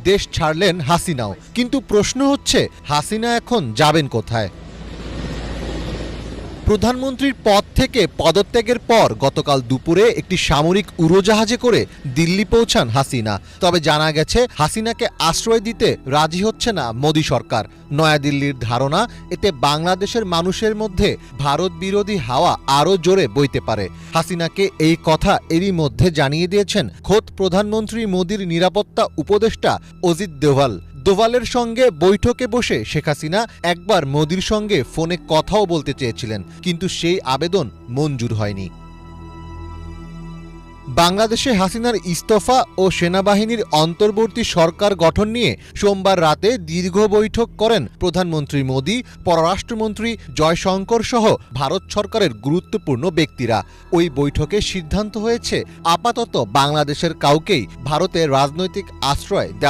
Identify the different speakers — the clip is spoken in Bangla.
Speaker 1: দেশ ছাড়লেন হাসিনাও, কিন্তু প্রশ্ন হচ্ছে হাসিনা এখন যাবেন কোথায়? প্রধানমন্ত্রীর পদ থেকে পদত্যাগের পর গতকাল দুপুরে একটি সামরিক উড়োজাহাজে করে দিল্লি পৌঁছান হাসিনা। তবে জানা গেছে হাসিনাকে আশ্রয় দিতে রাজি হচ্ছে না মোদি সরকার। নয়াদিল্লির ধারণা, এতে বাংলাদেশের মানুষের মধ্যে ভারত বিরোধী হাওয়া আরও জোরে বইতে পারে। হাসিনাকে এই কথা এরই মধ্যে জানিয়ে দিয়েছেন খোদ প্রধানমন্ত্রী মোদির নিরাপত্তা উপদেষ্টা অজিত দোভালের সঙ্গে বৈঠকে বসে শেখ হাসিনা একবার মোদির সঙ্গে ফোনে কথাও বলতে চেয়েছিলেন, কিন্তু সেই আবেদন মঞ্জুর হয়নি। বাংলাদেশে হাসিনার ইস্তফা ও সেনাবাহিনীর অন্তর্বর্তী সরকার গঠন নিয়ে সোমবার রাতে দীর্ঘ বৈঠক করেন প্রধানমন্ত্রী মোদি, পররাষ্ট্রমন্ত্রী জয়শঙ্কর সহ ভারত সরকারের গুরুত্বপূর্ণ ব্যক্তিরা। ওই বৈঠকে সিদ্ধান্ত হয়েছে আপাতত বাংলাদেশের কাউকেই ভারতে রাজনৈতিক আশ্রয়